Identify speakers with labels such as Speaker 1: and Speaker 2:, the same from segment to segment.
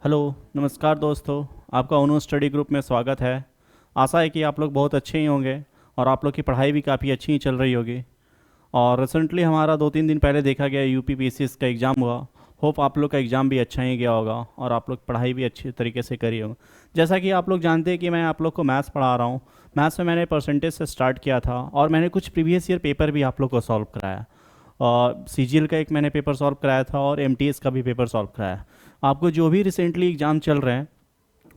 Speaker 1: Hello, नमस्कार दोस्तों। आपका ओनो स्टडी ग्रुप में स्वागत है। आशा है कि आप लोग बहुत अच्छे ही होंगे और आप लोग की पढ़ाई भी काफ़ी अच्छी ही चल रही होगी। और रिसेंटली हमारा 2-3 दिन पहले देखा गया यूपी पीसीएस का एग्ज़ाम हुआ। होप आप लोग का एग्ज़ाम भी अच्छा ही गया होगा और आप लोग पढ़ाई भी अच्छी तरीके से करी होगा। जैसा कि आप लोग जानते हैं कि मैं आप लोग को मैथ्स पढ़ा रहा हूँ। मैथ्स में मैंने परसेंटेज से स्टार्ट किया था और मैंने कुछ प्रीवियस ईयर पेपर भी आप लोग को सॉल्व कराया। सीजीएल का एक मैंने पेपर सॉल्व कराया था और एमटीएस का भी पेपर सॉल्व कराया। आपको जो भी रिसेंटली एग्ज़ाम चल रहे हैं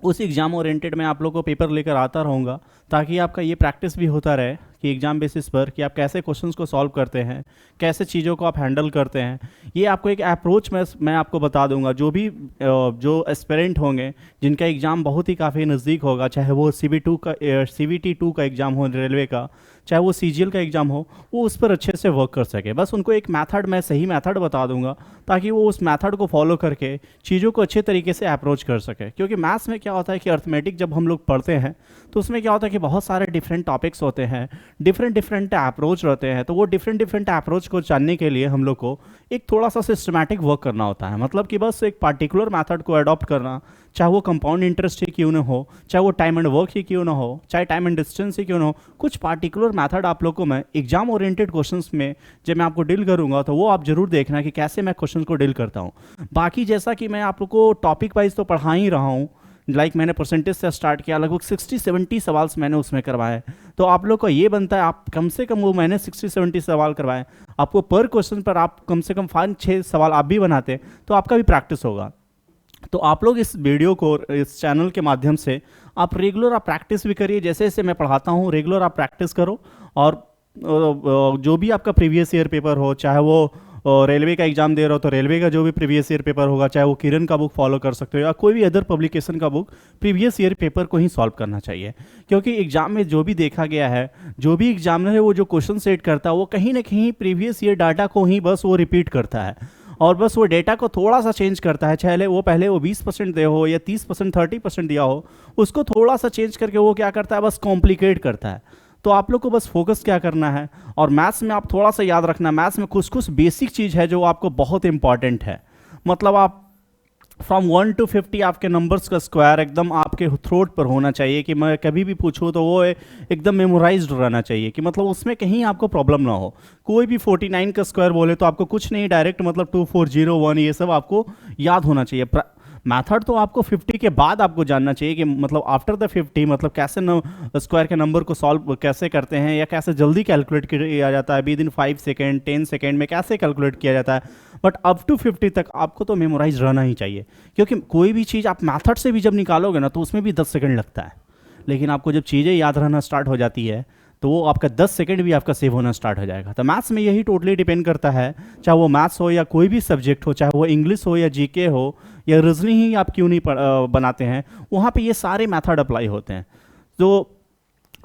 Speaker 1: उस एग्ज़ाम ओरिएंटेड मैं आप लोगों को पेपर लेकर आता रहूँगा, ताकि आपका ये प्रैक्टिस भी होता रहे कि एग्ज़ाम बेसिस पर कि आप कैसे क्वेश्चंस को सॉल्व करते हैं, कैसे चीज़ों को आप हैंडल करते हैं। ये आपको एक अप्रोच मैं आपको बता दूंगा। जो भी जो एस्पिरेंट होंगे जिनका एग्ज़ाम बहुत ही काफ़ी नज़दीक होगा, चाहे वो CBT 2 का एग्ज़ाम हो रेलवे का, चाहे वो सीजीएल का एग्ज़ाम हो, वो उस पर अच्छे से वर्क कर सके। बस उनको एक मेथड, मैं सही मेथड बता दूंगा ताकि वो उस मेथड को फॉलो करके चीज़ों को अच्छे तरीके से अप्रोच कर सके। क्योंकि मैथ्स में क्या होता है कि अर्थमेटिक जब हम लोग पढ़ते हैं तो उसमें क्या होता है कि बहुत सारे डिफरेंट टॉपिक्स होते हैं, डिफरेंट डिफरेंट अप्रोच रहते हैं। तो वो डिफरेंट डिफरेंट अप्रोच को जानने के लिए हम लोग को एक थोड़ा सा सिस्टमैटिक वर्क करना होता है। मतलब कि बस एक पार्टिकुलर मेथड को अडॉप्ट करना, चाहे वो कंपाउंड इंटरेस्ट ही क्यों ना हो, चाहे वो टाइम एंड वर्क ही क्यों ना हो, चाहे टाइम एंड डिस्टेंस ही क्यों ना हो, कुछ पार्टिकुलर मेथड आप लोग को मैं एग्जाम ओरिएंटेड क्वेश्चंस में जब मैं आपको डील करूंगा तो वो आप जरूर देखना कि कैसे मैं क्वेश्चंस को डील करता हूँ। बाकी जैसा कि मैं आप लोग को टॉपिक वाइज तो पढ़ा ही रहा हूँ, मैंने परसेंटेज से स्टार्ट किया, लगभग 60-70 सवाल मैंने उसमें करवाए। तो आप लोग का ये बनता है, आप कम से कम, वो मैंने 60-70 सवाल करवाए, आपको पर क्वेश्चन पर आप कम से कम 5-6 सवाल आप भी बनाते तो आपका भी प्रैक्टिस होगा। तो आप लोग इस वीडियो को, इस चैनल के माध्यम से आप रेगुलर आप प्रैक्टिस भी करिए। जैसे जैसे मैं पढ़ाता हूँ रेगुलर आप प्रैक्टिस करो। और जो भी आपका प्रीवियस ईयर पेपर हो, चाहे वो रेलवे का एग्जाम दे रहे हो तो रेलवे का जो भी प्रीवियस ईयर पेपर होगा, चाहे वो किरण का बुक फॉलो कर सकते हो या कोई भी अदर पब्लिकेशन का बुक, प्रीवियस ईयर पेपर को ही सॉल्व करना चाहिए। क्योंकि एग्जाम में जो भी देखा गया है, जो भी एग्जामिनर है वो जो क्वेश्चन सेट करता है वो कहीं ना कहीं प्रीवियस ईयर डाटा को ही बस वो रिपीट करता है और बस वो डेटा को थोड़ा सा चेंज करता है। चाहे वो पहले वो 20% दे हो या 30%, 30% दिया हो, उसको थोड़ा सा चेंज करके वो क्या करता है, बस कॉम्प्लिकेट करता है। तो आप लोग को बस फोकस क्या करना है, और मैथ्स में आप थोड़ा सा याद रखना, मैथ्स में कुछ कुछ बेसिक चीज़ है जो आपको बहुत इंपॉर्टेंट है। मतलब आप फ्रॉम 1 to 50 आपके नंबर्स का स्क्वायर एकदम आपके थ्रोट पर होना चाहिए कि मैं कभी भी पूछूं तो वो एकदम मेमोराइज्ड रहना चाहिए, कि मतलब उसमें कहीं आपको प्रॉब्लम ना हो। कोई भी 49 का स्क्वायर बोले तो आपको कुछ नहीं, डायरेक्ट मतलब 2401 ये सब आपको याद होना चाहिए। मैथड तो आपको 50 के बाद आपको जानना चाहिए कि मतलब आफ्टर द 50 मतलब कैसे स्क्वायर के नंबर को सॉल्व कैसे करते हैं या कैसे जल्दी कैलकुलेट किया जाता है, विद इन 5 सेकेंड 10 सेकेंड में कैसे कैलकुलेट किया जाता है। बट अप टू 50 तक आपको तो मेमोराइज रहना ही चाहिए। क्योंकि कोई भी चीज़ आप मैथड से भी जब निकालोगे ना तो उसमें भी 10 सेकेंड लगता है, लेकिन आपको जब चीज़ें याद रहना स्टार्ट हो जाती है तो वो आपका 10 सेकंड भी आपका सेव होना स्टार्ट हो जाएगा। तो मैथ्स में यही टोटली डिपेंड करता है, चाहे वो मैथ्स हो या कोई भी सब्जेक्ट हो, चाहे वो इंग्लिश हो या जीके हो या रीजनिंग ही आप क्यों नहीं बनाते हैं, वहाँ पे ये सारे मेथड अप्लाई होते हैं। तो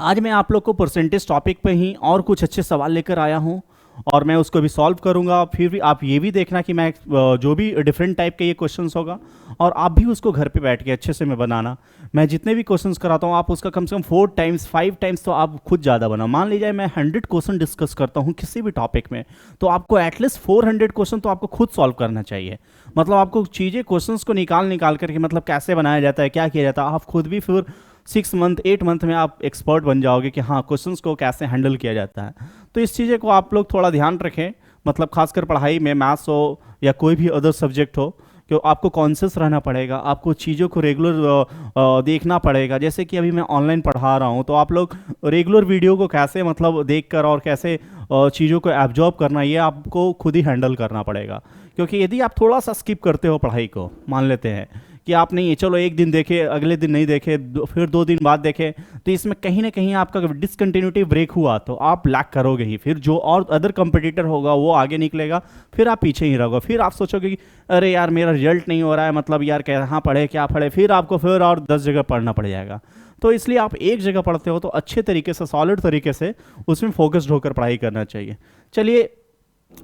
Speaker 1: आज मैं आप लोग को परसेंटेज टॉपिक पे ही और कुछ अच्छे सवाल लेकर आया हूँ और मैं उसको भी सॉल्व करूँगा। फिर भी आप ये भी देखना कि मैं जो भी डिफरेंट टाइप के ये क्वेश्चंस होगा और आप भी उसको घर पे बैठ के अच्छे से मैं बनाना। मैं जितने भी क्वेश्चंस कराता हूँ आप उसका कम से कम 4 टाइम्स 5 टाइम्स तो आप खुद ज़्यादा बनाओ। मान लीजिए मैं 100 क्वेश्चन डिस्कस करता हूँ किसी भी टॉपिक में, तो आपको एटलीस्ट 400 क्वेश्चन तो आपको खुद सॉल्व करना चाहिए। मतलब आपको चीज़ें क्वेश्चंस को निकाल करके मतलब कैसे बनाया जाता है, क्या किया जाता है, आप खुद भी फिर 6 मंथ 8 मंथ में आप एक्सपर्ट बन जाओगे कि हाँ क्वेश्चंस को कैसे हैंडल किया जाता है। तो इस चीज़ें को आप लोग थोड़ा ध्यान रखें, मतलब खासकर पढ़ाई में, मैथ्स हो या कोई भी अदर सब्जेक्ट हो, कि आपको कॉन्शियस रहना पड़ेगा, आपको चीज़ों को रेगुलर देखना पड़ेगा। जैसे कि अभी मैं ऑनलाइन पढ़ा रहा हूँ तो आप लोग रेगुलर वीडियो को कैसे मतलब देख कर और कैसे चीज़ों को एब्जॉर्ब करना, ये आपको खुद ही हैंडल करना पड़ेगा। क्योंकि यदि आप थोड़ा सा स्किप करते हो पढ़ाई को, मान लेते हैं कि आप नहीं, चलो एक दिन देखे, अगले दिन नहीं देखे, फिर 2 दिन बाद देखे, तो इसमें कहीं ना कहीं आपका डिसकंटिन्यूटी ब्रेक हुआ तो आप लैक करोगे ही। फिर जो और अदर कंपटीटर होगा वो आगे निकलेगा, फिर आप पीछे ही रहोगे। फिर आप सोचोगे कि अरे यार मेरा रिजल्ट नहीं हो रहा है, मतलब यार कहाँ पढ़े क्या पढ़े, फिर आपको फिर और 10 जगह पढ़ना पड़ जाएगा। तो इसलिए आप एक जगह पढ़ते हो तो अच्छे तरीके से, सॉलिड तरीके से उसमें फोकस्ड होकर पढ़ाई करना चाहिए। चलिए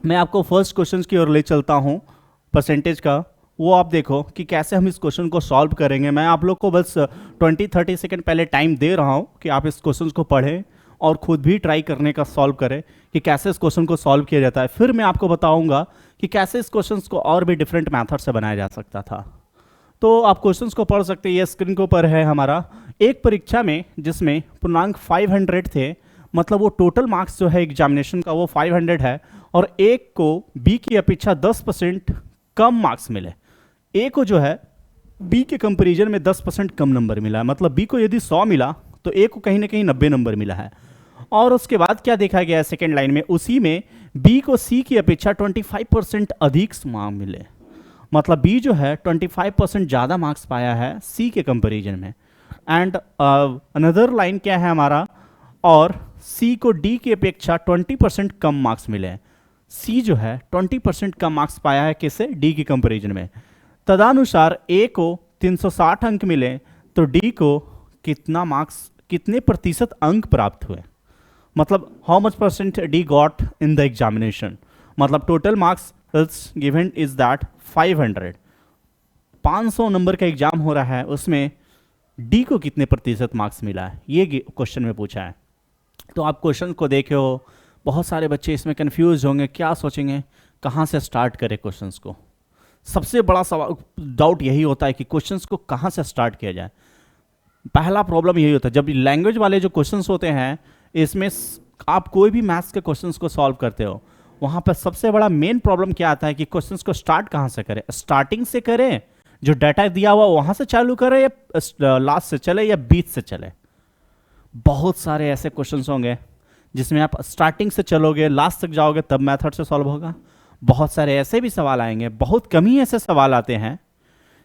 Speaker 1: मैं आपको फर्स्ट क्वेश्चन की ओर ले चलता हूँ, परसेंटेज का। वो आप देखो कि कैसे हम इस क्वेश्चन को सॉल्व करेंगे। मैं आप लोग को बस 20-30 सेकंड पहले टाइम दे रहा हूँ कि आप इस क्वेश्चन को पढ़ें और खुद भी ट्राई करने का सॉल्व करें कि कैसे इस क्वेश्चन को सॉल्व किया जाता है। फिर मैं आपको बताऊंगा कि कैसे इस क्वेश्चन को और भी डिफरेंट मैथड से बनाया जा सकता था। तो आप क्वेश्चंस को पढ़ सकते हैं, ये स्क्रीन के ऊपर है हमारा। एक परीक्षा में जिसमें पूर्णांक 500 थे, मतलब वो टोटल मार्क्स जो है एग्जामिनेशन का वो 500 है, और एक को बी की अपेक्षा 10% कम मार्क्स मिले। ए को जो है बी के कंपैरिजन में 10% कम नंबर मिला है, मतलब बी को यदि 100 मिला तो ए को कहीं ना कहीं 90 नंबर मिला है। और उसके बाद क्या देखा गया है सेकेंड लाइन में, उसी में बी को सी की अपेक्षा 25% अधिक मार्क्स मिले, मतलब बी जो है 25% ज़्यादा मार्क्स पाया है सी के कंपैरिजन में। एंड अनदर लाइन क्या है हमारा, और सी को डी की अपेक्षा 20% कम मार्क्स मिले हैं। सी जो है 20% कम मार्क्स पाया है किससे, डी के कंपैरिजन में। तदनुसार ए को 360 अंक मिले तो डी को कितने प्रतिशत अंक प्राप्त हुए, मतलब how much percent did got in the examination, मतलब total marks is given is that 500। 500 नंबर का एग्जाम हो रहा है, उसमें डी को कितने प्रतिशत मार्क्स मिला है, ये क्वेश्चन में पूछा है। तो आप क्वेश्चन को देखे हो, बहुत सारे बच्चे इसमें कंफ्यूज होंगे, क्या सोचेंगे कहाँ से स्टार्ट करें क्वेश्चंस को। सबसे बड़ा सवाल डाउट यही होता है कि क्वेश्चंस को कहाँ से स्टार्ट किया जाए। पहला प्रॉब्लम यही होता है जब लैंग्वेज वाले जो क्वेश्चंस होते हैं, इसमें आप कोई भी मैथ्स के क्वेश्चंस को सॉल्व करते हो, वहाँ पर सबसे बड़ा मेन प्रॉब्लम क्या आता है कि क्वेश्चंस को स्टार्ट कहाँ से करें। स्टार्टिंग से करें, जो डाटा दिया हुआ वहाँ से चालू करें, या लास्ट से चले, या बीच से चले। बहुत सारे ऐसे क्वेश्चंस होंगे जिसमें आप स्टार्टिंग से चलोगे, लास्ट तक जाओगे, तब मेथड से सॉल्व होगा। बहुत सारे ऐसे भी सवाल आएंगे, बहुत कम ही ऐसे सवाल आते हैं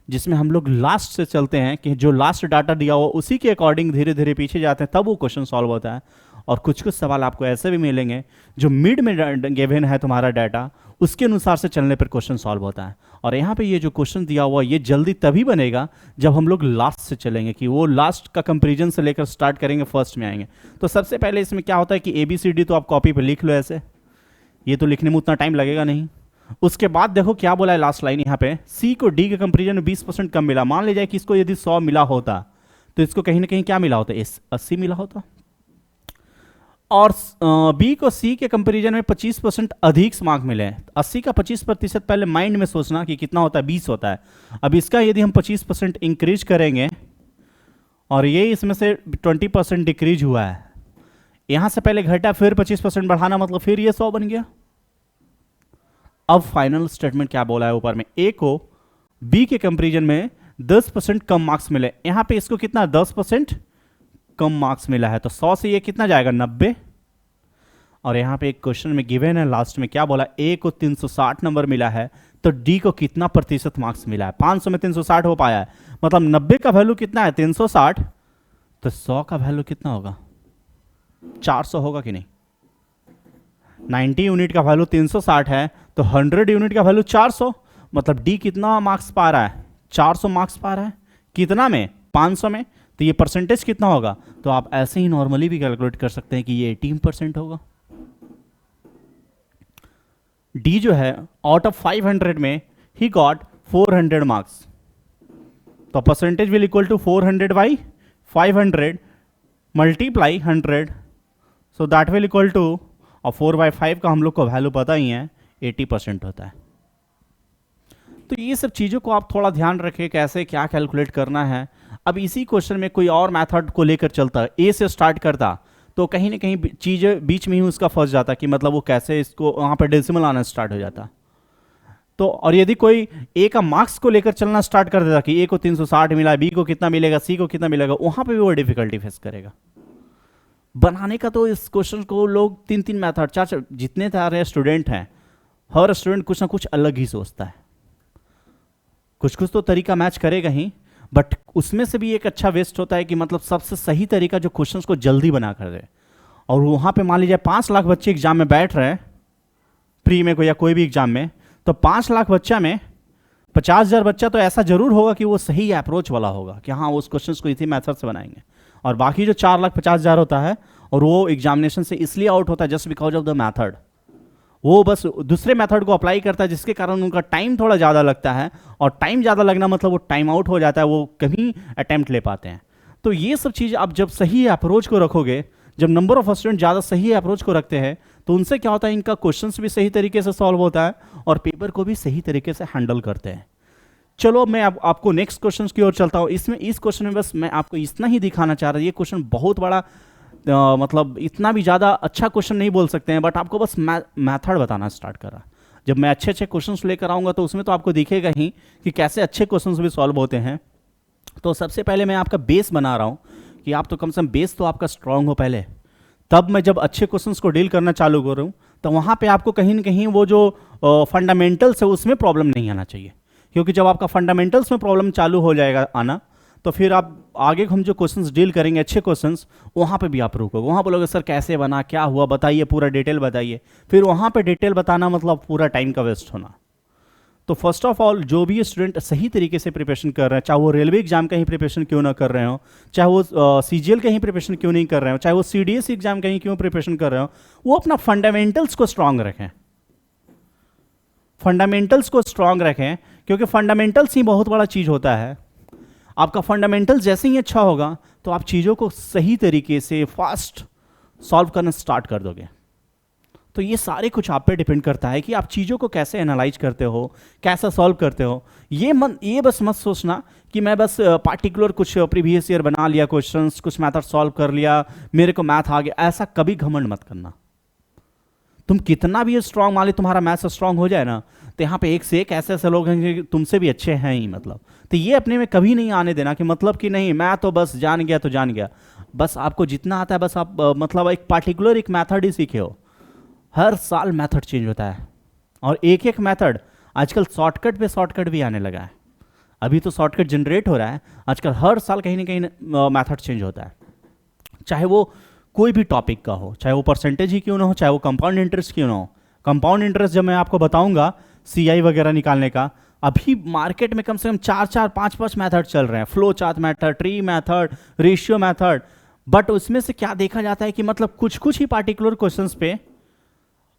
Speaker 1: जिसमें हम लोग लास्ट से चलते हैं कि जो लास्ट डाटा दिया हो उसी के अकॉर्डिंग धीरे धीरे पीछे जाते हैं, तब वो क्वेश्चन सॉल्व होता है। और कुछ कुछ सवाल आपको ऐसे भी मिलेंगे जो मिड में गिवन है तुम्हारा डाटा, उसके अनुसार से चलने पर क्वेश्चन सॉल्व होता है। और यहाँ पे ये जो क्वेश्चन दिया हुआ ये जल्दी तभी बनेगा जब हम लोग लास्ट से चलेंगे, कि वो लास्ट का कंपैरिजन से लेकर स्टार्ट करेंगे, फर्स्ट में आएंगे। तो सबसे पहले इसमें क्या होता है कि ABCD तो आप कॉपी पे लिख लो ऐसे, ये तो लिखने में उतना टाइम लगेगा नहीं। उसके बाद देखो क्या बोला है लास्ट लाइन यहाँ पे, सी को डी के कंपैरिजन में 20% कम मिला। मान लीजिए कि इसको यदि 100 मिला होता तो इसको कहीं ना कहीं क्या मिला होता, 80 मिला होता। और बी को सी के कंपैरिजन में 25% अधिक मार्क मिले हैं। 80 का 25% पहले माइंड में सोचना कि कितना होता है, 20 होता है। अब इसका यदि हम 25% इंक्रीज करेंगे और ये इसमें से 20% डिक्रीज हुआ है, यहां से पहले घटा फिर 25% बढ़ाना, मतलब फिर ये 100 बन गया। अब फाइनल स्टेटमेंट क्या बोला है ऊपर में, ए को बी के कंपैरिजन में 10% कम मार्क्स मिले। यहां पे इसको कितना 10% कम मार्क्स मिला है, तो 100 से ये कितना जाएगा 90। और यहां पे एक क्वेश्चन में गिवन है लास्ट में क्या बोला, ए को 360 नंबर मिला है तो डी को कितना प्रतिशत मार्क्स मिला है। 500 में 360 हो पाया है, मतलब 90 का वैल्यू कितना है 360, तो 100 का वैल्यू कितना होगा 400 होगा कि नहीं। 90 यूनिट का वैल्यू 360 है तो 100 यूनिट का वैल्यू 400, मतलब डी कितना मार्क्स पा रहा है 400 मार्क्स पा रहा है। कितना में 500 में, तो ये परसेंटेज कितना होगा, तो आप ऐसे ही नॉर्मली भी कैलकुलेट कर सकते हैं कि ये 18% होगा। डी जो है आउट ऑफ 500 में ही गॉट 400 मार्क्स, तो percentage will equal to 400 by 500 multiply 100, so that will equal to, और 4/5 का हम लोग को वैल्यू पता ही है 80% होता है। तो ये सब चीज़ों को आप थोड़ा ध्यान रखें कैसे क्या कैलकुलेट करना है। अब इसी क्वेश्चन में कोई और मेथड को लेकर चलता, ए से स्टार्ट करता, तो कहीं ना कहीं चीज़ें बीच में ही उसका फंस जाता कि मतलब वो कैसे इसको वहाँ पर डेसिमल आना स्टार्ट हो जाता। तो और यदि कोई ए का मार्क्स को लेकर चलना स्टार्ट कर देता कि ए को 360 मिला, बी को कितना मिलेगा, सी को कितना मिलेगा, वहाँ पर भी वो डिफिकल्टी फेस करेगा। बनाने का तो इस क्वेश्चन को लोग 3-3 मेथड 4, जितने सारे स्टूडेंट हैं, हर स्टूडेंट कुछ ना कुछ अलग ही सोचता है। कुछ कुछ तो तरीका मैच करेगा ही, बट उसमें से भी एक अच्छा वेस्ट होता है कि मतलब सबसे सही तरीका जो क्वेश्चंस को जल्दी बना कर दे। और वहाँ पे मान लीजिए 5 लाख बच्चे एग्जाम में बैठ रहे हैं, प्री में कोई या कोई भी एग्जाम में, तो 5 लाख बच्चा में 50,000 बच्चा तो ऐसा जरूर होगा कि वो सही अप्रोच वाला होगा कि हाँ उस क्वेश्चन को इसी मेथड से बनाएंगे। और बाकी जो 4,50,000 होता है और वो एग्जामिनेशन से इसलिए आउट होता है just because of the method, वो बस दूसरे मेथड को अप्लाई करता है जिसके कारण उनका टाइम थोड़ा ज़्यादा लगता है। और टाइम ज़्यादा लगना मतलब वो टाइम आउट हो जाता है, वो कहीं अटैम्प्ट ले पाते हैं। तो ये सब चीज़ आप जब सही अप्रोच को रखोगे, जब नंबर ऑफ स्टूडेंट ज़्यादा सही अप्रोच को रखते हैं, तो उनसे क्या होता है इनका क्वेश्चंस भी सही तरीके से सॉल्व होता है और पेपर को भी सही तरीके से हैंडल करते हैं। चलो मैं अब आपको नेक्स्ट क्वेश्चन की ओर चलता हूँ। इसमें इस क्वेश्चन में बस मैं आपको इतना ही दिखाना चाह रहा था, ये क्वेश्चन बहुत बड़ा मतलब इतना भी ज़्यादा अच्छा क्वेश्चन नहीं बोल सकते हैं, बट आपको बस मैथड बताना स्टार्ट करा। जब मैं अच्छे अच्छे क्वेश्चंस लेकर आऊँगा तो उसमें तो आपको दिखेगा ही कि कैसे अच्छे क्वेश्चंस भी सॉल्व होते हैं। तो सबसे पहले मैं आपका बेस बना रहा हूँ कि आप तो कम से कम बेस तो आपका स्ट्रांग हो पहले, तब मैं जब अच्छे क्वेश्चंस को डील करना चालू करूँ तो वहाँ पे आपको कहीं ना कहीं वो जो फंडामेंटल्स है उसमें प्रॉब्लम नहीं आना चाहिए, क्योंकि जब आपका फंडामेंटल्स में प्रॉब्लम चालू हो जाएगा आना तो फिर आप आगे हम जो क्वेश्चंस डील करेंगे अच्छे क्वेश्चंस, वहाँ पे भी आप रुकोगे, वहाँ बोलोगे सर कैसे बना, क्या हुआ, बताइए, पूरा डिटेल बताइए। फिर वहाँ पे डिटेल बताना मतलब पूरा टाइम का वेस्ट होना। तो फर्स्ट ऑफ ऑल जो भी स्टूडेंट सही तरीके से प्रिपरेशन कर रहे हैं, चाहे वो रेलवे एग्जाम का ही प्रिपरेशन क्यों ना कर रहे हो, चाहे वो सीजीएल का ही प्रिपरेशन क्यों नहीं कर रहे हो, चाहे वो सीडीएस एग्जाम का ही क्यों प्रिपरेशन कर रहे हो, वो अपना फंडामेंटल्स को स्ट्रांग रखें। फंडामेंटल्स को स्ट्रांग रखें, क्योंकि फंडामेंटल्स ही बहुत बड़ा चीज़ होता है। आपका फंडामेंटल जैसे ही अच्छा होगा तो आप चीज़ों को सही तरीके से फास्ट सॉल्व करना स्टार्ट कर दोगे। तो ये सारे कुछ आप पे डिपेंड करता है कि आप चीज़ों को कैसे एनालाइज करते हो, कैसा सॉल्व करते हो। ये बस मत सोचना कि मैं बस पार्टिकुलर कुछ प्रीवियस ईयर बना लिया क्वेश्चंस, कुछ मैथड सॉल्व कर लिया, मेरे को मैथ आ गया, ऐसा कभी घमंड मत करना। तुम कितना भी स्ट्रांग, मान ली तुम्हारा मैथ स्ट्रांग हो जाए ना, तो यहाँ पे एक से एक ऐसे ऐसे लोग हैं कि तुमसे भी अच्छे हैं ही, मतलब। तो ये अपने में कभी नहीं आने देना कि मतलब कि नहीं मैं तो बस जान गया तो जान गया। बस आपको जितना आता है बस आप मतलब एक पार्टिकुलर एक मैथड ही सीखे हो। हर साल मैथड चेंज होता है, और एक एक मैथड आजकल शॉर्टकट पे शॉर्टकट भी आने लगा है। अभी तो शॉर्टकट जनरेट हो रहा है, आजकल हर साल कहीं ना कहीं मैथड चेंज होता है, चाहे वो कोई भी टॉपिक का हो, चाहे वो परसेंटेज ही क्यों ना हो, चाहे वो कंपाउंड इंटरेस्ट क्यों ना हो। कंपाउंड इंटरेस्ट जब मैं आपको बताऊंगा सीआई वगैरह निकालने का, अभी मार्केट में कम से कम 4-4, 5-5 मैथड चल रहे हैं, flow chart method, tree method, ratio method. But उसमें से क्या देखा जाता है कि मतलब कुछ कुछ ही पार्टिकुलर क्वेश्चंस पे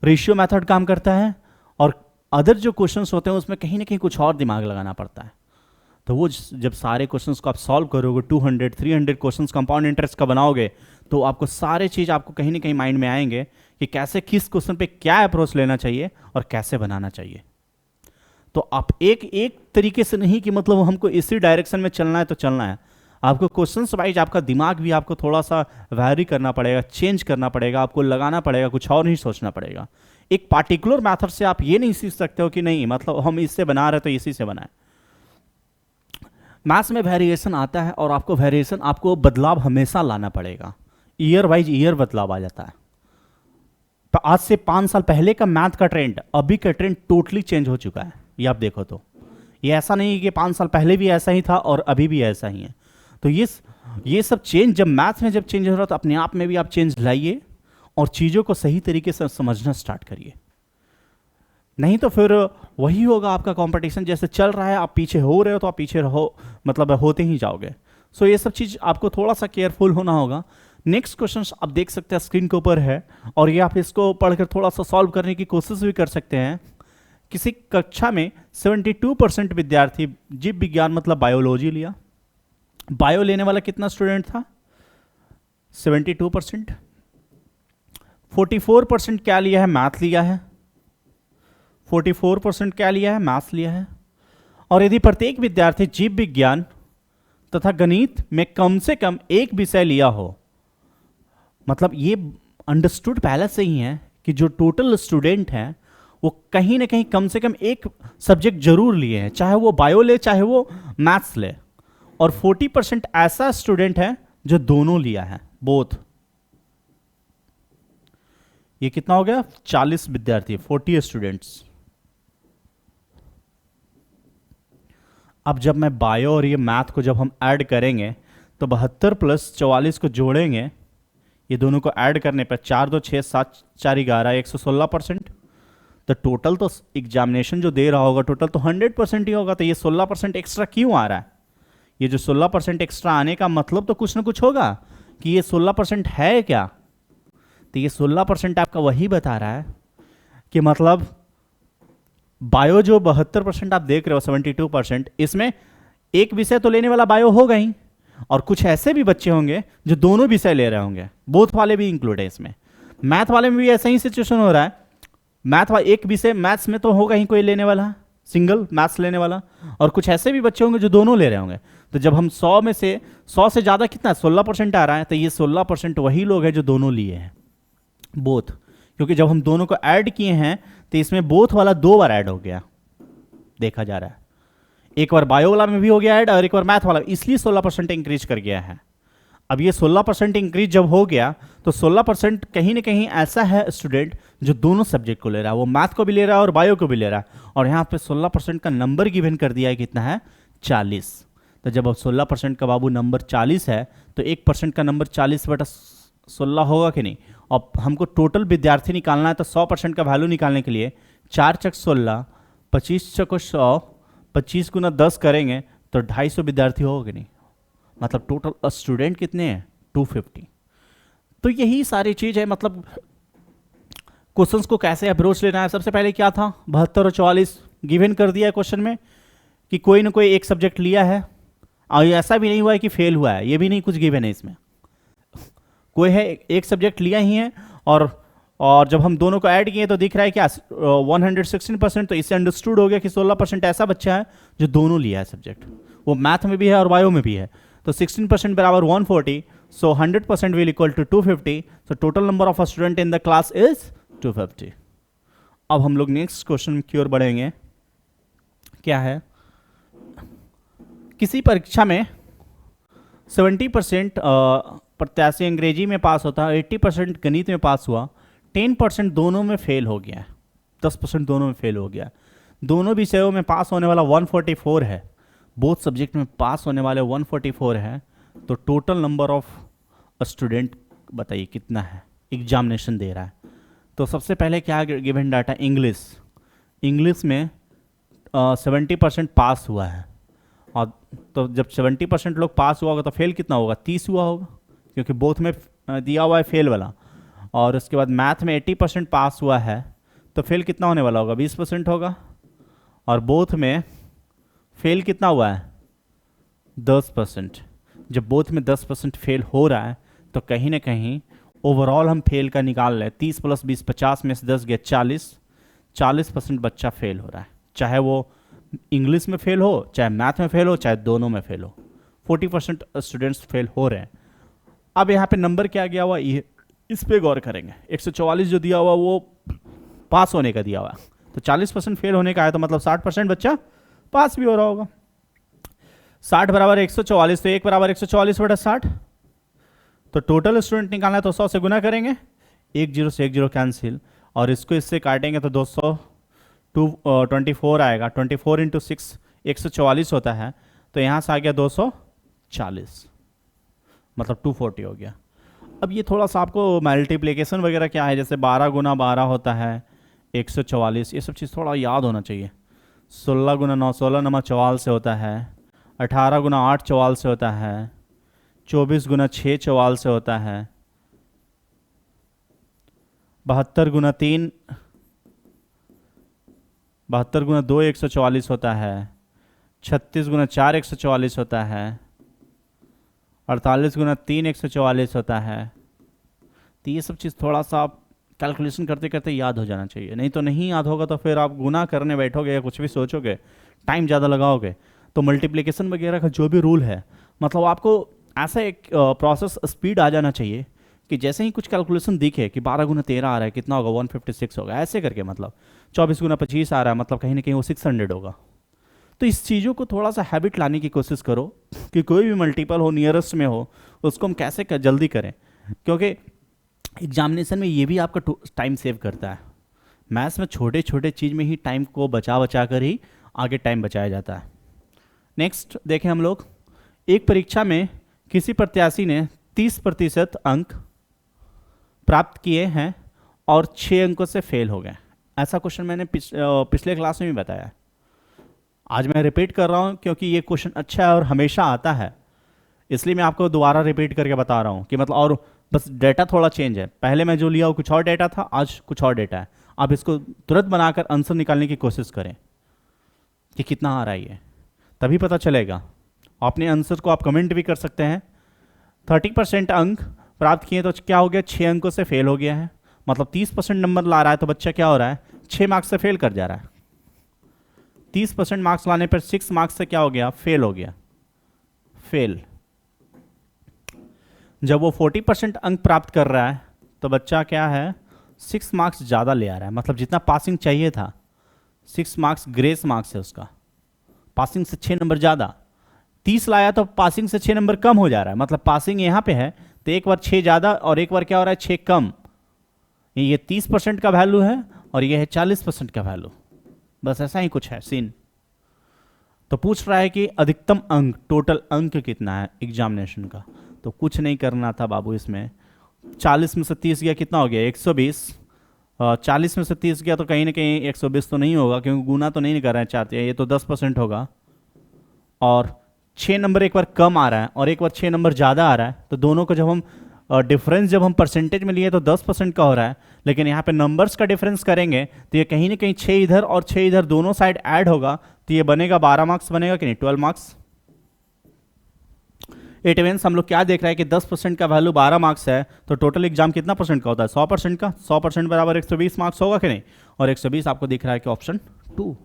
Speaker 1: रेशियो मेथड काम करता है, और अदर जो क्वेश्चंस होते हैं उसमें कहीं ना कहीं कुछ और दिमाग लगाना पड़ता है। तो वो जब सारे क्वेश्चंस को आप सॉल्व करोगे, 200-300 क्वेश्चंस कंपाउंड इंटरेस्ट का बनाओगे, तो आपको सारे चीज़ आपको कहीं ना कहीं माइंड में आएंगे कि कैसे किस क्वेश्चन पे क्या अप्रोच लेना चाहिए और कैसे बनाना चाहिए। तो आप एक एक तरीके से नहीं कि मतलब हमको इसी डायरेक्शन में चलना है तो चलना है, आपको क्वेश्चंस वाइज आपका दिमाग भी आपको थोड़ा सा वैरी करना पड़ेगा, चेंज करना पड़ेगा, आपको लगाना पड़ेगा, कुछ और नहीं सोचना पड़ेगा। एक पार्टिकुलर मैथड से आप ये नहीं सीख सकते हो कि नहीं मतलब हम इससे बना रहे तो इसी से बनाए। मैथ्स में वेरिएशन आता है, और आपको वेरिएशन, आपको बदलाव हमेशा लाना पड़ेगा। ईयर वाइज ईयर बदलाव आ जाता है। तो आज से 5 साल पहले का मैथ का ट्रेंड अभी का ट्रेंड टोटली चेंज हो चुका है। ये आप देखो तो ये ऐसा नहीं कि 5 साल पहले भी ऐसा ही था और अभी भी ऐसा ही है। तो ये सब चेंज जब मैथ में जब चेंज हो रहा तो अपने आप में भी आप चेंज लाइए और चीज़ों को सही तरीके से समझना स्टार्ट करिए। नहीं तो फिर वही होगा, आपका कंपटीशन जैसे चल रहा है, आप पीछे हो रहे हो तो आप पीछे रहो, मतलब होते ही जाओगे। सो ये सब चीज़ आपको थोड़ा सा केयरफुल होना होगा। नेक्स्ट क्वेश्चन आप देख सकते हैं स्क्रीन के ऊपर है, और ये आप इसको पढ़कर थोड़ा सा सॉल्व करने की कोशिश भी कर सकते हैं। किसी कक्षा में 72% विद्यार्थी जीव विज्ञान मतलब बायोलॉजी लिया। बायो लेने वाला कितना स्टूडेंट था? 72%। 44% क्या लिया है? मैथ लिया है। 44% क्या लिया है? मैथ्स लिया है। और यदि प्रत्येक विद्यार्थी जीव विज्ञान तथा गणित में कम से कम एक विषय लिया हो, मतलब ये अंडरस्टूड पहले से ही है कि जो टोटल स्टूडेंट हैं वो कहीं ना कहीं कम से कम एक सब्जेक्ट जरूर लिए हैं, चाहे वो बायो ले चाहे वो मैथ्स ले। और 40% ऐसा स्टूडेंट है जो दोनों लिया है, बोथ। ये कितना हो गया? 40 विद्यार्थी, 40 स्टूडेंट्स। अब जब मैं बायो और ये मैथ को जब हम ऐड करेंगे तो 72 + 44 को जोड़ेंगे, ये दोनों को ऐड करने पर 4 2 6 7 4 11 116%। तो टोटल तो एग्जामिनेशन जो दे रहा होगा टोटल तो 100% ही होगा। तो ये 16% एक्स्ट्रा क्यों आ रहा है? ये जो 16% एक्स्ट्रा आने का मतलब तो कुछ ना कुछ होगा कि ये 16% है क्या? तो ये 16% आपका वही बता रहा है कि मतलब बायो जो 72% आप देख रहे हो, 72%, इसमें एक विषय तो लेने वाला बायो होगा ही, और कुछ ऐसे भी बच्चे होंगे जो दोनों विषय ले रहे होंगे, बोथ वाले भी इंक्लूड है इसमें। मैथ वाले में भी ऐसा ही सिचुएशन हो रहा है। एक विषय मैथ्स में तो होगा ही कोई लेने वाला, सिंगल मैथ्स लेने वाला, और कुछ ऐसे भी बच्चे होंगे जो दोनों ले रहे होंगे। तो जब हम 100 में से 100 से ज़्यादा कितना 16% आ रहा है, तो ये 16% वही लोग हैं जो दोनों लिए हैं, बोथ। क्योंकि जब हम दोनों को ऐड किए हैं तो इसमें बोथ वाला 2 बार ऐड हो गया, देखा जा रहा है। एक बार बायो वाला में भी हो गया ऐड और एक बार मैथ वाला, इसलिए 16% इंक्रीज कर गया है। अब ये 16% इंक्रीज जब हो गया तो 16% कहीं ना कहीं ऐसा है स्टूडेंट जो दोनों सब्जेक्ट को ले रहा है, वो मैथ को भी ले रहा है और बायो को भी ले रहा है। और यहाँ पे 16% का नंबर गिवन कर दिया है, कितना है 40। तो जब अब 16% का बाबू नंबर 40 है तो 1% का नंबर 40/16 होगा कि नहीं। और हमको टोटल विद्यार्थी निकालना है, तो 100% का वैल्यू निकालने के लिए 4 चक 16, 25 चक 100, 25 गुना 10 करेंगे तो 250 विद्यार्थी होगा कि नहीं। मतलब टोटल स्टूडेंट कितने हैं 250। तो यही सारी चीज़ है, मतलब क्वेश्चंस को कैसे अप्रोच लेना है। सबसे पहले क्या था 72 और 44 गिवन कर दिया है क्वेश्चन में कि कोई ना कोई एक सब्जेक्ट लिया है, और ऐसा भी नहीं हुआ है कि फेल हुआ है, ये भी नहीं कुछ गिवन है इसमें। कोई है एक सब्जेक्ट लिया ही है, और जब हम दोनों को ऐड किए तो दिख रहा है क्या 116%। तो इससे अंडरस्टूड हो गया कि 16% ऐसा बच्चा है जो दोनों लिया है सब्जेक्ट, वो मैथ में भी है और बायो में भी है। तो 16% बराबर 140, so 100% will equal to 250। So total number of student in the class is 250। अब हम लोग नेक्स्ट क्वेश्चन की ओर बढ़ेंगे। क्या है, किसी परीक्षा में 70% प्रत्याशी अंग्रेजी में पास होता है, 80% गणित में पास हुआ, 10% दोनों में फेल हो गया, 10% दोनों में फेल हो गया। दोनों विषयों में पास होने वाला 144 है, बोथ सब्जेक्ट में पास होने वाले 144 है। तो टोटल नंबर ऑफ स्टूडेंट बताइए कितना है एग्जामिनेशन दे रहा है। तो सबसे पहले क्या गिवन डाटा, इंग्लिश में 70% पास हुआ है। और तो जब 70% लोग पास हुआ होगा तो फेल कितना होगा 30 हुआ होगा, क्योंकि बोथ में दिया हुआ है फेल वाला। और उसके बाद मैथ में 80% पास हुआ है, तो फेल कितना होने वाला होगा 20% होगा। और बोथ में फेल कितना हुआ है 10%। जब बोथ में 10% फेल हो रहा है तो कहीं ना कहीं ओवरऑल हम फेल का निकाल रहे हैं। 30 + 20 50 में से 10 गया 40% बच्चा फेल हो रहा है, चाहे वो इंग्लिश में फेल हो, चाहे मैथ में फेल हो, चाहे दोनों में फेल हो। 40% स्टूडेंट्स फेल हो रहे हैं। अब यहाँ पे नंबर क्या गया हुआ ये इस पे गौर करेंगे। 144 जो दिया हुआ वो पास होने का दिया हुआ, तो 40% फेल होने का है, तो मतलब 60% बच्चा पास भी हो रहा होगा। 60 बराबर 144, तो 1 बराबर 144/60। तो टोटल स्टूडेंट निकालना है तो 100 से गुना करेंगे, 1 0 से 1 0 कैंसिल, और इसको इससे काटेंगे तो 24 आएगा। 24 × 6 144 होता है, तो यहाँ से आ गया 240, मतलब 240 हो गया। अब ये थोड़ा सा आपको मल्टीप्लिकेशन वगैरह क्या है, जैसे 12 × 12 होता है 144, ये सब चीज़ थोड़ा याद होना चाहिए। 16 × 9 16 नमा 44 से होता है, 18 × 8 44 से होता है, 24 × 6 44 से होता है, 72 × 3 72 × 2 144 होता है, 36 × 4 144 होता है, 48 × 3 144 होता है। तो ये सब चीज़ थोड़ा सा आप कैलकुलेशन करते करते याद हो जाना चाहिए, नहीं तो नहीं याद होगा तो फिर आप गुना करने बैठोगे या कुछ भी सोचोगे, टाइम ज़्यादा लगाओगे। तो मल्टीप्लिकेशन वगैरह का जो भी रूल है, मतलब आपको ऐसा एक प्रोसेस स्पीड आ जाना चाहिए कि जैसे ही कुछ कैलकुलेशन दिखे कि 12 × 13 आ रहा है कितना होगा 156 होगा, ऐसे करके मतलब 24 × 25 आ रहा है मतलब कहीं ना कहीं वो 600 होगा। तो इस चीज़ों को थोड़ा सा हैबिट लाने की कोशिश करो कि कोई भी मल्टीपल हो नियरेस्ट में हो उसको हम कैसे जल्दी करें, क्योंकि एग्जामिनेशन में ये भी आपका टाइम सेव करता है। मैथ्स में छोटे छोटे चीज़ में ही टाइम को बचा कर ही आगे टाइम बचाया जाता है। नेक्स्ट देखें हम लोग, एक परीक्षा में किसी प्रत्याशी ने 30% अंक प्राप्त किए हैं और 6 अंकों से फेल हो गए। ऐसा क्वेश्चन मैंने पिछले क्लास में भी बताया है, आज मैं रिपीट कर रहा हूँ क्योंकि ये क्वेश्चन अच्छा है और हमेशा आता है, इसलिए मैं आपको दोबारा रिपीट करके बता रहा हूँ कि मतलब, और बस डेटा थोड़ा चेंज है। पहले मैं जो लिया वो कुछ और डेटा था, आज कुछ और डेटा है। आप इसको तुरंत बनाकर आंसर निकालने की कोशिश करें कि कितना आ रहा है ये, तभी पता चलेगा। अपने आंसर को आप कमेंट भी कर सकते हैं। 30% अंक प्राप्त किए तो क्या हो गया 6 अंकों से फेल हो गया है, मतलब 30% नंबर ला रहा है तो बच्चा क्या हो रहा है 6 मार्क्स से फेल कर जा रहा है। 30% मार्क्स लाने पर 6 मार्क्स से क्या हो गया, फेल हो गया, फेल। जब वो 40% अंक प्राप्त कर रहा है तो बच्चा क्या है, 6 मार्क्स ज़्यादा ले आ रहा है, मतलब जितना पासिंग चाहिए था 6 मार्क्स ग्रेस मार्क्स है उसका, पासिंग से 6 नंबर ज़्यादा। 30 लाया तो पासिंग से 6 नंबर कम हो जा रहा है, मतलब पासिंग यहाँ पे है तो एक बार 6 ज़्यादा और एक बार क्या हो रहा है, 6 कम। ये 30% का वैल्यू है और ये है 40% का वैल्यू, बस ऐसा ही कुछ है सीन। तो पूछ रहा है कि अधिकतम अंक, टोटल अंक कितना है एग्जामिनेशन का, तो कुछ नहीं करना था बाबू इसमें। 40 में से 30 गया कितना हो गया, 120। 40 में से 30 गया तो कहीं ना कहीं 120 तो नहीं होगा, क्योंकि गुना तो नहीं कर रहे हैं चाहते, ये तो 10% होगा। और 6 नंबर एक बार कम आ रहा है और एक बार 6 नंबर ज़्यादा आ रहा है, तो दोनों को जब हम डिफरेंस जब हम परसेंटेज में लिए तो 10% का हो रहा है, लेकिन यहाँ पे नंबर्स का डिफरेंस करेंगे तो ये कहीं ना कहीं 6 इधर और 6 इधर दोनों साइड ऐड होगा, तो ये बनेगा 12 मार्क्स बनेगा कि नहीं, 12 मार्क्स। इट मीन्स हम लोग क्या देख रहे हैं कि 10% का वैल्यू 12 मार्क्स है, तो टोटल एग्जाम कितना परसेंट का होता है, 100% का। 100% बराबर 120 मार्क्स होगा कि नहीं, और 120 आपको दिख रहा है कि ऑप्शन 2।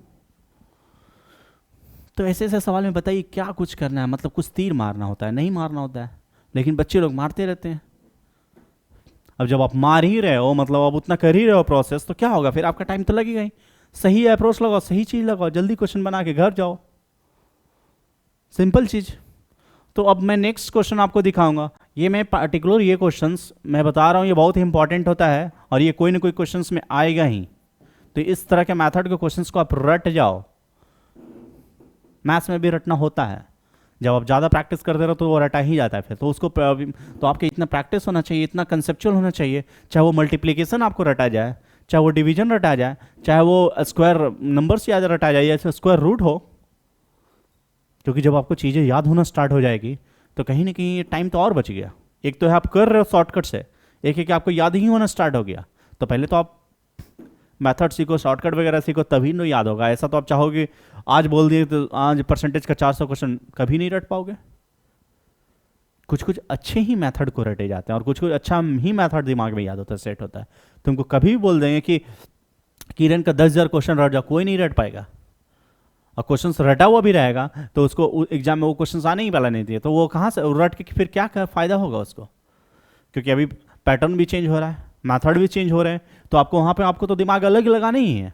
Speaker 1: तो ऐसे ऐसे सवाल में बताइए क्या कुछ करना है, मतलब कुछ तीर मारना होता है, नहीं मारना होता है, लेकिन बच्चे लोग मारते रहते हैं। अब जब आप मार ही रहे हो, मतलब आप उतना कर ही रहे हो प्रोसेस, तो क्या होगा फिर, आपका टाइम तो लगेगा ही। सही अप्रोच लगाओ, सही चीज़ लगाओ, जल्दी क्वेश्चन बना के घर जाओ, सिंपल चीज़। तो अब मैं नेक्स्ट क्वेश्चन आपको दिखाऊंगा। ये मैं पार्टिकुलर ये क्वेश्चंस मैं बता रहा हूँ, ये बहुत ही इंपॉर्टेंट होता है और ये कोई ना कोई क्वेश्चंस में आएगा ही। तो इस तरह के मेथड के क्वेश्चंस को आप रट जाओ, मैथ्स में भी रटना होता है। जब आप ज़्यादा प्रैक्टिस करते रहो तो वो रटा ही जाता है फिर, तो उसको तो आपके इतना प्रैक्टिस होना चाहिए, इतना कंसेप्चुअल होना चाहिए, चाहे वो मल्टीप्लिकेशन आपको रटा जाए, चाहे वो डिवीजन रटा जाए, चाहे वो स्क्वायर नंबर्स याद रटा जाए या स्क्वायर रूट हो। क्योंकि जब आपको चीज़ें याद होना स्टार्ट हो जाएगी तो कहीं ना कहीं टाइम तो और बच गया। एक तो है आप कर रहे हो शॉर्टकट से, एक है कि आपको याद ही होना स्टार्ट हो गया। तो पहले तो आप मेथड सीखो, शॉर्टकट वगैरह सीखो, तभी तो याद होगा। ऐसा तो आप चाहोगे आज बोल दिए तो आज परसेंटेज का 400 क्वेश्चन कभी नहीं रट पाओगे। कुछ कुछ अच्छे ही मेथड को रटे जाते हैं और कुछ कुछ अच्छा ही मेथड दिमाग में याद होता है, सेट होता है। तुमको कभी भी बोल देंगे कि किरण का 10,000 क्वेश्चन रट जाओ, कोई नहीं रट पाएगा। और क्वेश्चन रटा हुआ भी रहेगा तो उसको एग्जाम में वो क्वेश्चन आने ही वाला नहीं दिए, तो वो कहाँ से रट के फिर क्या फायदा होगा उसको। क्योंकि अभी पैटर्न भी चेंज हो रहा है, मेथड भी चेंज हो रहे हैं, तो आपको वहाँ पे आपको तो दिमाग अलग लगाना ही है।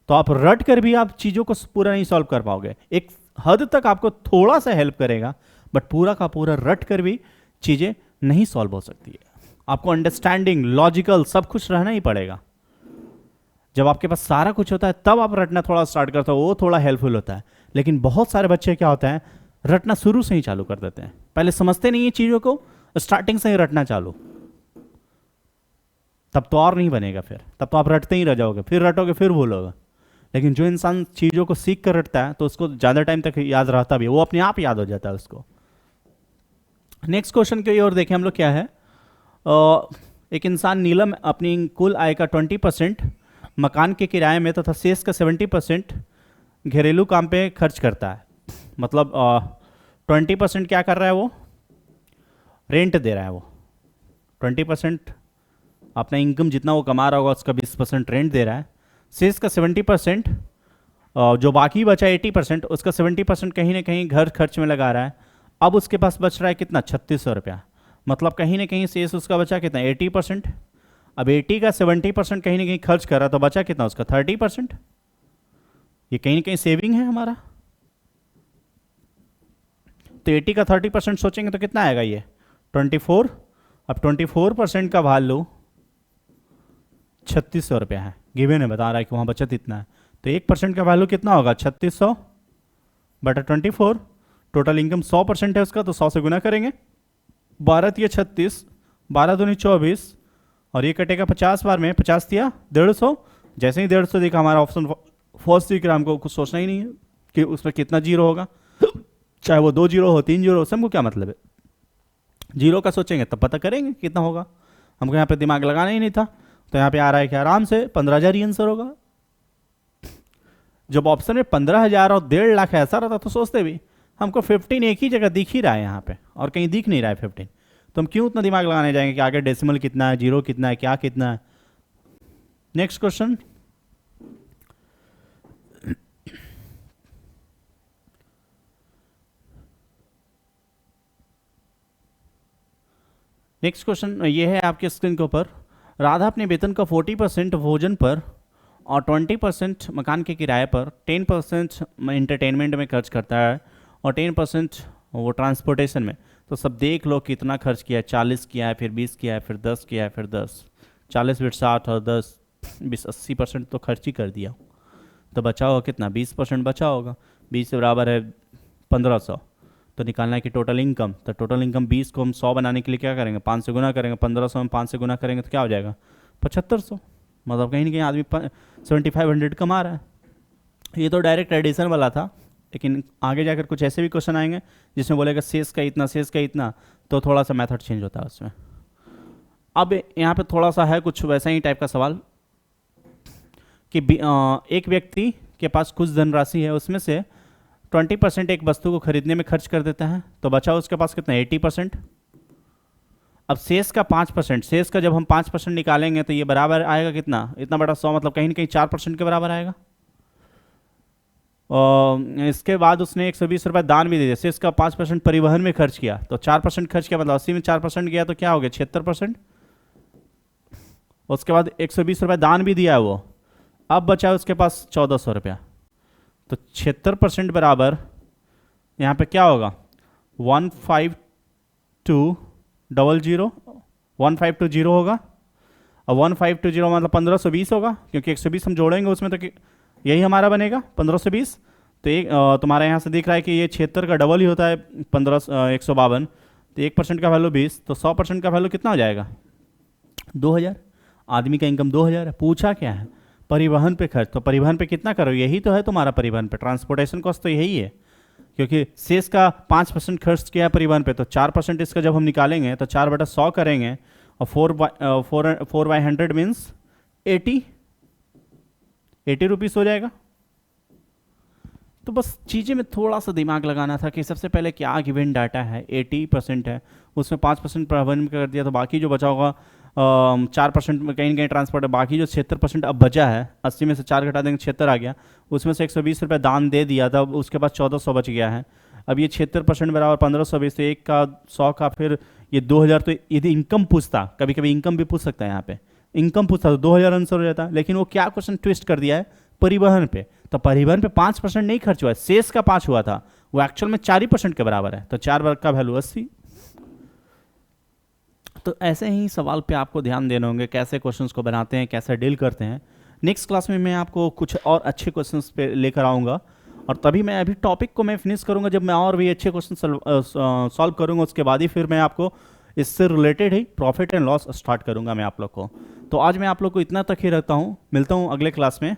Speaker 1: तो आप रट कर भी आप चीज़ों को पूरा नहीं सॉल्व कर पाओगे। एक हद तक आपको थोड़ा सा हेल्प करेगा, बट पूरा का पूरा रट कर भी चीज़ें नहीं सॉल्व हो सकती है। आपको अंडरस्टैंडिंग, लॉजिकल सब कुछ रहना ही पड़ेगा। जब आपके पास सारा कुछ होता है तब आप रटना थोड़ा स्टार्ट करते हो, वो थोड़ा हेल्पफुल होता है। लेकिन बहुत सारे बच्चे क्या होता है, रटना शुरू से ही चालू कर देते हैं, पहले समझते नहीं है चीज़ों को, स्टार्टिंग से ही रटना चालू, तब तो और नहीं बनेगा फिर, तब तो आप रटते ही रह जाओगे, फिर रटोगे फिर भूलोगे। लेकिन जो इंसान चीज़ों को सीख कर रटता है तो उसको ज़्यादा टाइम तक याद रहता भी है, वो अपने आप याद हो जाता है उसको। नेक्स्ट क्वेश्चन की ओर देखें हम लोग, क्या है, एक इंसान नीलम अपनी कुल आय का 20% मकान के किराए में तथा शेष का 70% घरेलू काम पे खर्च करता है। मतलब 20% क्या कर रहा है, वो रेंट दे रहा है, वो 20% अपना इनकम जितना वो कमा रहा होगा उसका 20% रेंट दे रहा है। शेष का 70%, जो बाकी बचा 80%, उसका 70% कहीं ना कहीं घर खर्च में लगा रहा है। अब उसके पास बच रहा है कितना, 3600 रुपया। मतलब कहीं ना कहीं शेष उसका बचा कितना, 80%। अब 80 का 70% कहीं ना कहीं खर्च कर रहा, तो बचा कितना उसका, 30%। ये कहीं ना कहीं सेविंग है हमारा। तो 80 का 30% सोचेंगे तो कितना आएगा, ये 24। अब 24% का वैल्यू 3600 रुपया है, गिवन है, बता रहा है कि वहाँ बचत इतना है। तो 1% का वैल्यू कितना होगा, 3600 बटा 24। टोटल इनकम 100% है उसका, तो 100 से गुना करेंगे, 12 तिया 36, 12 दूनी 24, और ये कटेगा 50 बार में, 50 तिया 150। जैसे ही 150 दिखा हमारा ऑप्शन फर्स्ट दिख रहा, हमको कुछ सोचना ही नहीं है कि उसमें कितना जीरो होगा, चाहे वो 2 जीरो हो 3 जीरो हो, हमको क्या मतलब है। जीरो का सोचेंगे तब पता करेंगे कितना होगा, हमको यहाँ पे दिमाग लगाना ही नहीं था। तो यहाँ पे आ रहा है कि आराम से 15,000 ही आंसर होगा। जब ऑप्शन में 15,000 और 1.5 लाख ऐसा रहता तो सोचते भी, हमको 15 एक ही जगह दिख ही रहा है यहाँ पे और कहीं दिख नहीं रहा है 15, तो हम क्यों उतना दिमाग लगाने जाएंगे कि आगे डेसिमल कितना है, जीरो कितना है, क्या कितना है। नेक्स्ट क्वेश्चन, नेक्स्ट क्वेश्चन ये है आपके स्क्रीन के ऊपर। राधा अपने वेतन का 40% भोजन पर और 20% मकान के किराए पर, 10% इंटरटेनमेंट में खर्च करता है और 10% वो ट्रांसपोर्टेशन में। तो सब देख लो कितना खर्च किया है। 40 किया है, फिर 20 किया है, फिर 10 किया है, फिर 10। 40 फिर 60 और 10 20 80% तो खर्च ही कर दिया। तो बचा होगा कितना? 20% बचा होगा। 20 के बराबर है 1500। तो निकालना है कि टोटल इनकम। तो टोटल इनकम 20 को हम 100 बनाने के लिए क्या करेंगे? 5 से गुना करेंगे। 1500 में 5 से गुना करेंगे तो क्या हो जाएगा? 7500। मतलब कहीं ना कहीं आदमी 7500 कमा रहा है। ये तो डायरेक्ट एडिशन वाला था, लेकिन आगे जाकर कुछ ऐसे भी क्वेश्चन आएंगे जिसमें बोलेगा शेष का इतना, शेष का इतना, तो थोड़ा सा मेथड चेंज होता है उसमें। अब यहाँ पे थोड़ा सा है कुछ वैसा ही टाइप का सवाल कि एक व्यक्ति के पास कुछ धनराशि है, उसमें से 20% एक वस्तु को खरीदने में खर्च कर देता है, तो बचा उसके पास कितना? 80%। अब शेष का 5%, शेष का जब हम 5% निकालेंगे तो ये बराबर आएगा कितना? इतना बड़ा 100, मतलब कहीं ना कहीं 4% के बराबर आएगा। इसके बाद उसने 120 रुपये दान भी दे दिया। शेष का 5% परिवहन में खर्च किया, तो 4% खर्च किया, मतलब 80 में 4% गया तो क्या हो गया? 76%। उसके बाद 120 रुपये दान भी दिया है वो, अब बचा है उसके पास 1400 रुपया। तो 76% बराबर यहाँ पे क्या होगा? 15200 1520 होगा। और 1520 मतलब 1520 होगा, क्योंकि 120 हम जोड़ेंगे उसमें तो यही हमारा बनेगा 1520। तो एक तुम्हारे यहाँ से दिख रहा है कि ये 76 का डबल ही होता है 152। तो 1% का वैल्यू 20, तो 100% का वैल्यू कितना हो जाएगा? 2000। आदमी का इनकम 2000 है। पूछा क्या है? परिवहन पे खर्च। तो परिवहन पे कितना करो? यही तो है तुम्हारा परिवहन पे, ट्रांसपोर्टेशन कॉस्ट तो यही है, क्योंकि शेष का 5% खर्च किया है परिवहन पे, तो 4% इसका जब हम निकालेंगे तो 4/100 करेंगे, और 4/100 मीन्स 80 रुपीज़ हो जाएगा। तो बस चीज़ें में थोड़ा सा दिमाग लगाना था कि सबसे पहले क्या गिवन डाटा है। 80% है, उसमें 5% परिवहन में कर दिया, तो बाकी जो बचा होगा 4% में कहीं ना कहीं ट्रांसपोर्ट है। बाकी जो 76% अब बचा है, 80 में से 4 घटा देंगे 76 आ गया। उसमें से 120 रुपये दान दे दिया था, उसके बाद 1400 बच गया है। अब ये 76% बराबर 1520, तो 1 का 100 का, फिर ये 2000। तो यदि इनकम पूछता, कभी कभी इनकम भी पूछ सकता है, यहाँ पे इनकम पूछता तो 2000 आंसर हो जाता। लेकिन वो क्या क्वेश्चन ट्विस्ट कर दिया है? परिवहन पे। तो परिवहन पे 5% नहीं खर्च हुआ है, शेष का 5 हुआ था, वो एक्चुअल में 4% के बराबर है। तो 4 का वैल्यू 80। तो ऐसे ही सवाल पे आपको ध्यान देने होंगे, कैसे क्वेश्चंस को बनाते हैं, कैसे डील करते हैं। नेक्स्ट क्लास में मैं आपको कुछ और अच्छे क्वेश्चंस पे लेकर आऊँगा, और तभी मैं अभी टॉपिक को मैं फिनिश करूँगा। जब मैं और भी अच्छे क्वेश्चन सॉल्व करूँगा, उसके बाद ही फिर मैं आपको इससे related he profit and loss start करूँगा मैं आप लोग को। तो आज मैं आप लोग को इतना तक ही रखता हूँ। मिलता हूँ अगले क्लास में।